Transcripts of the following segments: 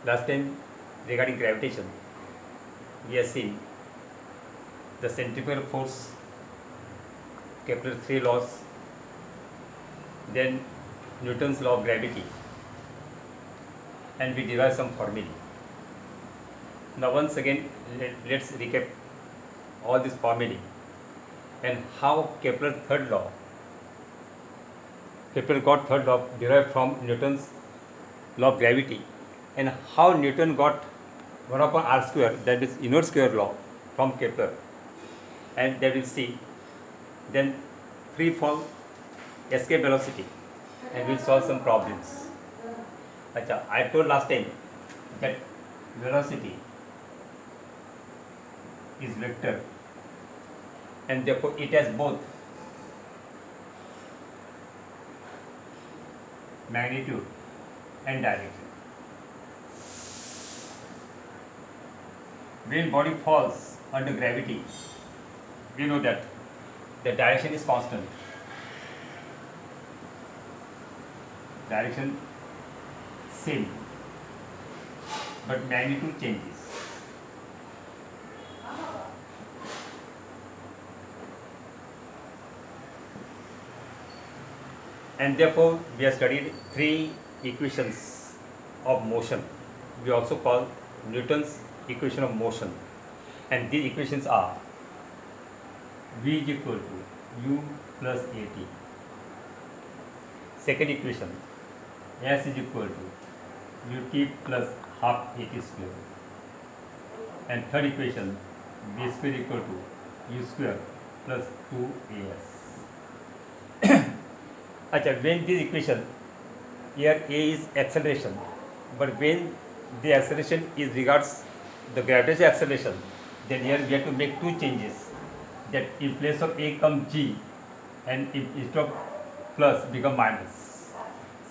Last time regarding gravitation, we have seen the centrifugal force, Kepler's three laws, then Newton's law of gravity, and we derived some formulae. Now once again, let's recap all these formulae and how Kepler got third law derived from Newton's law of gravity, and how Newton got 1 upon r square, that is inverse square law, from Kepler, and that we'll see. Then free fall escape velocity, and we'll solve some problems. Acha, I told last time that velocity is vector, and therefore it has both magnitude and direction. When body falls under gravity, we know that the direction is constant. Direction same, but magnitude changes. And therefore, we have studied three equations of motion. We also call Newton's equation of motion. And these equations are V is equal to U plus AT. Second equation, S is equal to UT plus half AT square. And third equation, B square equal to U square plus 2AS. Achha, when this equation, here A is acceleration, but when the acceleration is regards the gravitational acceleration, then here we have to make two changes. That in place of A comes G, and instead of plus become minus.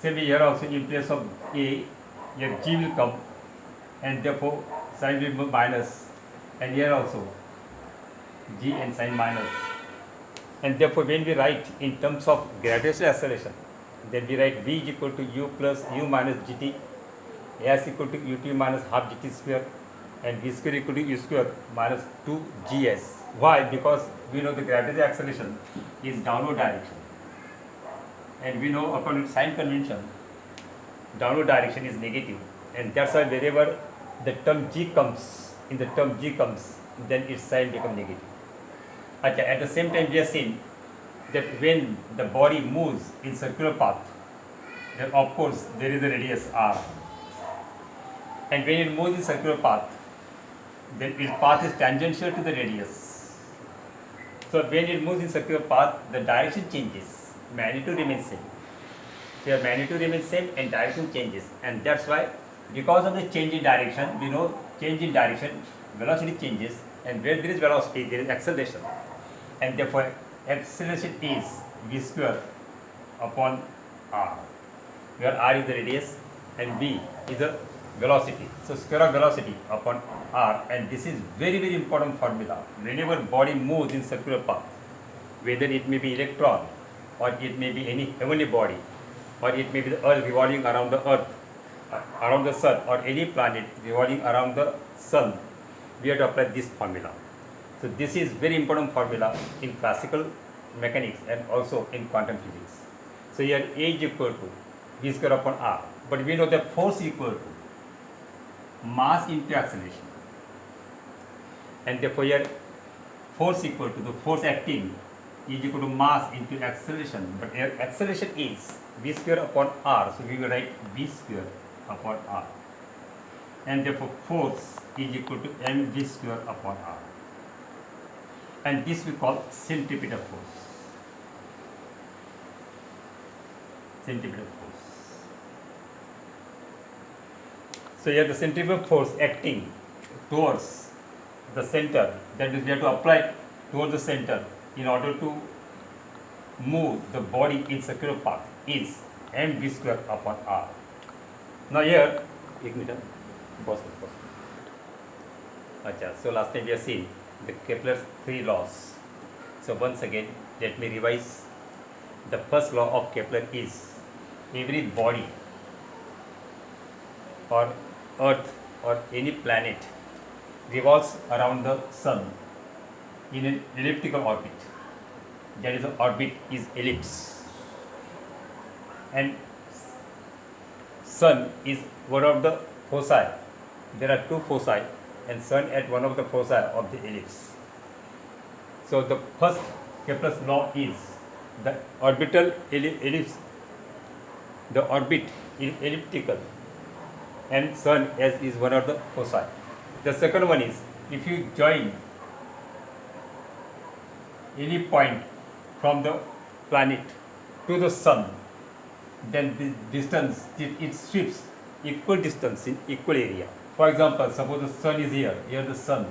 Same here also, in place of A, here G will come, and therefore sign will be minus, and here also G and sign minus. And therefore, when we write in terms of gravitational acceleration, then we write V is equal to U plus U minus GT, S equal to UT minus half GT square, and V square equal to U square minus 2GS. Why? Because we know the gravitational acceleration is downward direction. And we know according to sign convention, downward direction is negative. And that's why wherever the term G comes, then its sign becomes negative. At the same time, we have seen that when the body moves in circular path, then of course there is a radius r. And when it moves in circular path, then its path is tangential to the radius. So when it moves in circular path, the direction changes, magnitude remains same. So your magnitude remains same and direction changes. And that's why, because of the change in direction, we know change in direction, velocity changes, and where there is velocity, there is acceleration. And therefore, acceleration is V square upon r, where r is the radius and v is the velocity. So square of velocity upon r, and this is very, very important formula. Whenever body moves in circular path, whether it may be electron, or it may be any heavenly body, or it may be the earth revolving around the earth, around the sun, or any planet revolving around the sun, we have to apply this formula. So this is very important formula in classical mechanics and also in quantum physics. So here A is equal to V square upon r, but we know that force is equal to mass into acceleration, and therefore here force equal to the force acting is equal to mass into acceleration, but here acceleration is V square upon r, so we will write V square upon r, and therefore force is equal to mv square upon r, and this we call centripetal force. Centripetal force. So here the centripetal force acting towards the center, that is we have to apply towards the center in order to move the body in circular path, is mv square upon r. Now here, so last time we have seen the Kepler's three laws. So once again, let me revise. The first law of Kepler is every body or Earth or any planet revolves around the sun in an elliptical orbit. That is, the orbit is ellipse, and sun is one of the foci. There are two foci, and sun at one of the foci of the ellipse. So the first Kepler's law is the orbital ellipse, the orbit is elliptical, and sun as is one of the foci. The second one is, if you join any point from the planet to the sun, then the distance it sweeps equal distance in equal area. For example, suppose the sun is here the sun,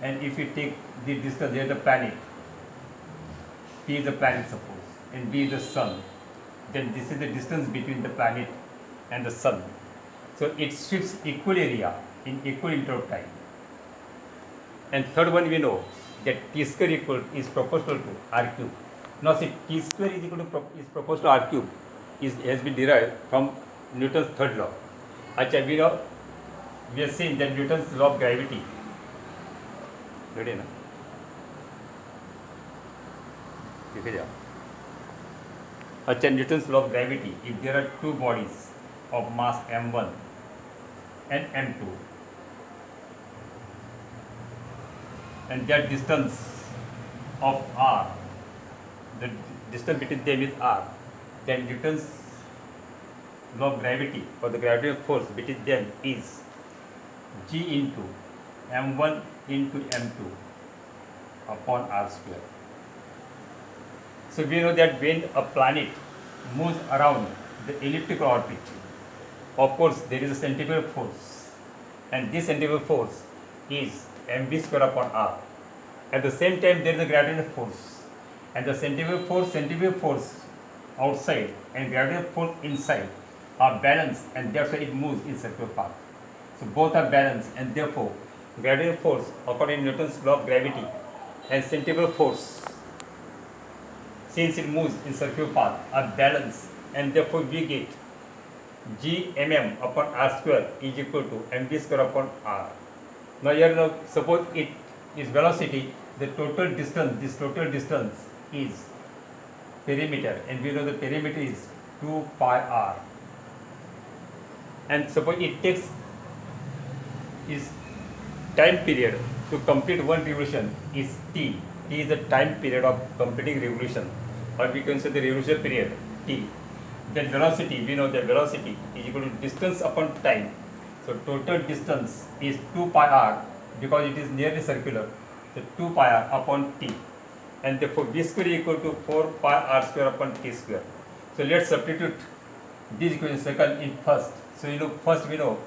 and if you take the distance here the planet, P is the planet suppose, and B is the sun, then this is the distance between the planet and the sun. So it sweeps equal area in equal interval of time. And third one, we know that T square is proportional to R cube. Now see, T square is proportional to R cube has been derived from Newton's third law. Acha, we have seen that Newton's law of gravity. Ready na? Acha, Newton's law of gravity, if there are two bodies of mass m1 and m2, and that distance of r, the distance between them is r, then Newton's law of gravity or the gravitational force between them is g into m1 into m2 upon r square. So we know that when a planet moves around the elliptical orbit, of course there is a centrifugal force, and this centrifugal force is mv square upon r. At the same time there is a gravitational force, and the centrifugal force outside and gravitational force inside are balanced, and that's why it moves in circular path. So both are balanced, and therefore gravitational force according to Newton's law of gravity and centrifugal force, since it moves in circular path, are balanced, and therefore we get g mm upon r square is equal to mv square upon r. Now here, suppose it is velocity, the total distance, this total distance is perimeter, and we know the perimeter is 2 pi r. And suppose it takes is time period to complete one revolution is t. T is the time period of completing revolution, or we can say the revolution period t. Then velocity, we know that velocity is equal to distance upon time. So total distance is 2 pi r, because it is nearly circular. So 2 pi r upon t, and therefore v square is equal to 4 pi r square upon t square. So let's substitute this equation second in first. So first we know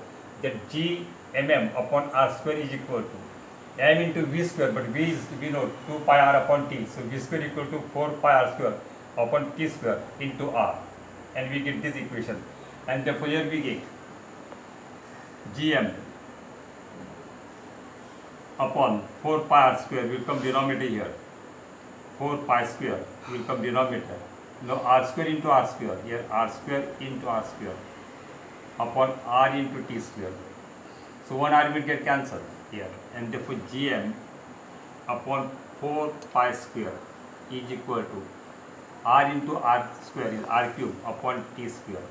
that g mm upon r square is equal to m into v square, but v is, we know, 2 pi r upon t. So v square is equal to 4 pi r square upon t square into r, and we get this equation. And therefore here we get gm upon 4 pi r square will come denominator here. 4 pi square will come denominator. Now r square into r square, here r square into r square upon r into t square. So one r will get cancelled here, and therefore gm upon 4 pi square is equal to r into r square is r cube upon t square,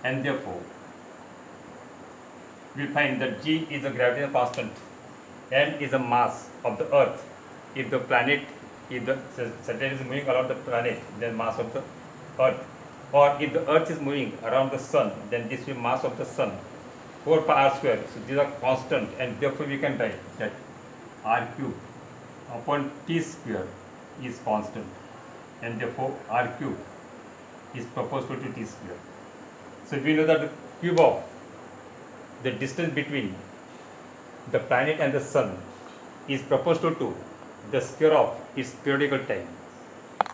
and therefore we find that g is a gravitational constant, m is the mass of the earth. If the satellite is moving around the planet, then mass of the earth, or if the earth is moving around the sun, then this will be mass of the sun, 4 pi r square. So these are constant, and therefore we can write that r cube upon t square is constant, and therefore r cube is proportional to t square. So we know that the cube of the distance between the planet and the sun is proportional to the square of its periodical time,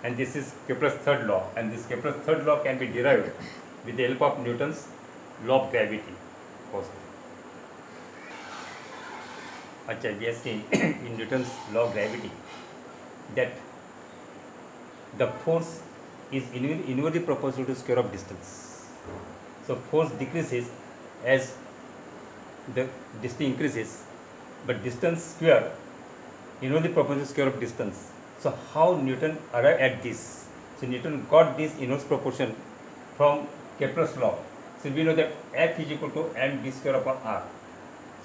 and this is Kepler's third law, and this Kepler's third law can be derived with the help of Newton's law of gravity also. Achha, we have seen in Newton's law of gravity that the force is inversely proportional to square of distance. So force decreases as the distance increases, but distance square, the proportional square of distance. So how Newton arrived at this? So Newton got this inverse proportion from Kepler's law. So we know that F is equal to mv square upon r.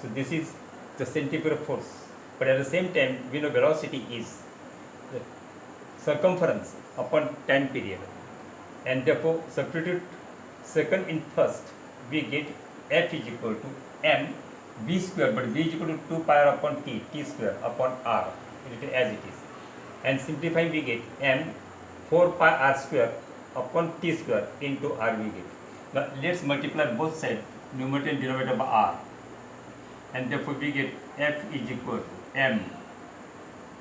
So this is the centripetal force. But at the same time, we know velocity is the circumference upon time period. And therefore, substitute second in first, we get F is equal to m v square, but v is equal to 2 pi r upon t square upon r, as it is. And simplify, we get m 4 pi r square upon t square into r we get. Now let's multiply both sides, numerator and denominator, by r. And therefore we get F is equal to m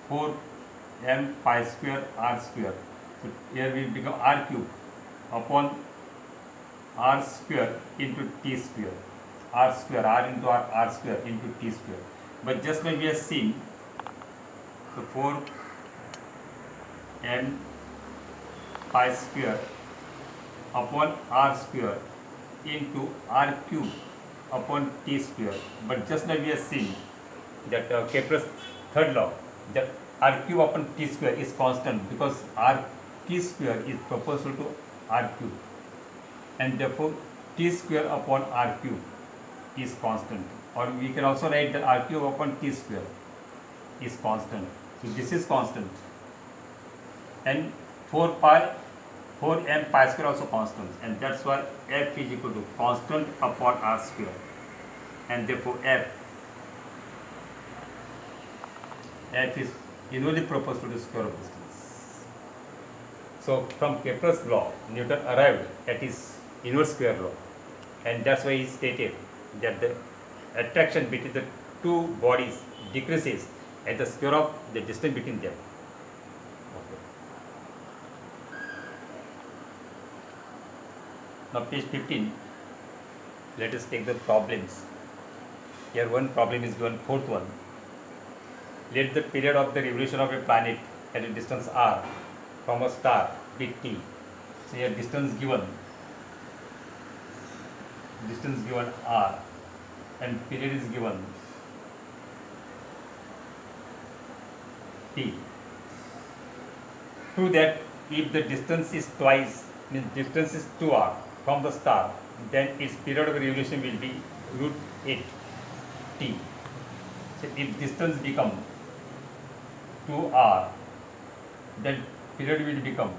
4 m pi square r square. So here will become r cube upon r square into t square. R square, r into r square into t square. But just when we have seen, so 4 m pi square upon r square into r cube upon t square. But just now we have seen that Kepler's third law, that r cube upon t square is constant, because r t square is proportional to r cube, and therefore t square upon r cube is constant. Or we can also write that r cube upon t square is constant. So this is constant, and 4 m pi square also constant, and that's why F is equal to constant upon r square, and therefore F is inversely proportional to square of distance. So from Kepler's law, Newton arrived at his inverse square law, and that's why he stated that the attraction between the two bodies decreases at the square of the distance between them. Okay. Now page 15, let us take the problems. Here one problem is given, fourth one. Let the period of the revolution of a planet at a distance r from a star be t. So here distance given r, and period is given t. Prove that if the distance is twice, means distance is 2r from the star, then its period of revolution will be root 8 t. So if distance become 2r, then period will become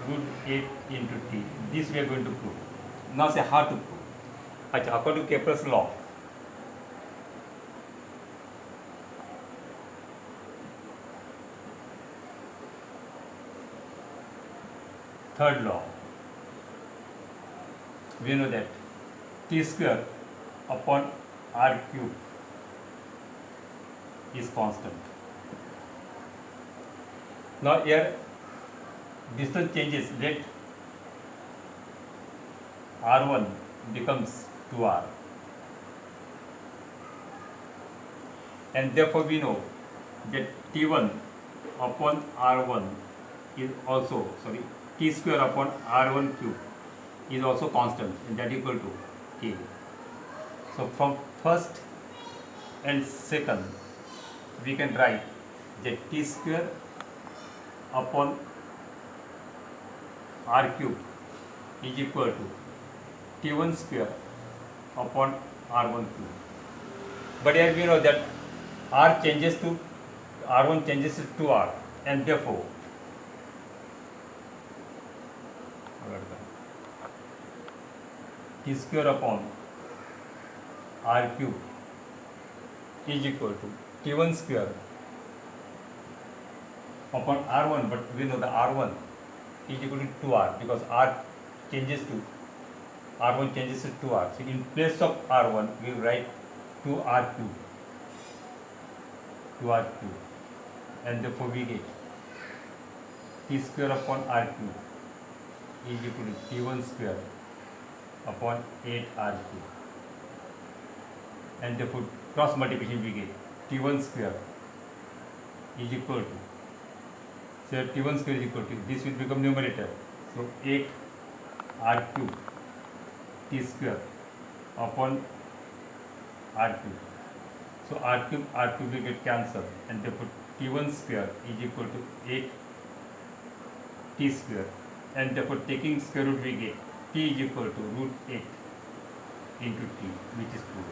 root 8 into t. This we are going to prove. Now say how to prove. According to Kepler's law, third law, we know that t square upon r cube is constant. Now here distance changes, let r1 becomes 2r, and therefore we know that t1 upon r1 is also, t square upon r1 cube is also constant, and that equal to t. So from first and second we can write that t square upon r cube is equal to t1 square upon r1 cube. But here we know that r1 changes to 2r, and therefore t square upon r cube is equal to t1 square upon r1, but we know the r1 is equal to 2r, because r1 changes to 2r. So in place of r1 we will write 2r cube, and therefore we get t square upon r cube is equal to t1 square upon 8r cube, and therefore cross multiplication we get t1 square is equal to, so t1 square is equal to, this will become numerator, so 8 r cube t square upon r cube. So r cube will get cancelled, and therefore t1 square is equal to 8 t square, and therefore taking square root we get t is equal to root 8 into t, which is 2.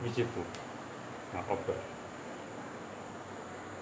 Which is 2. Now, okay.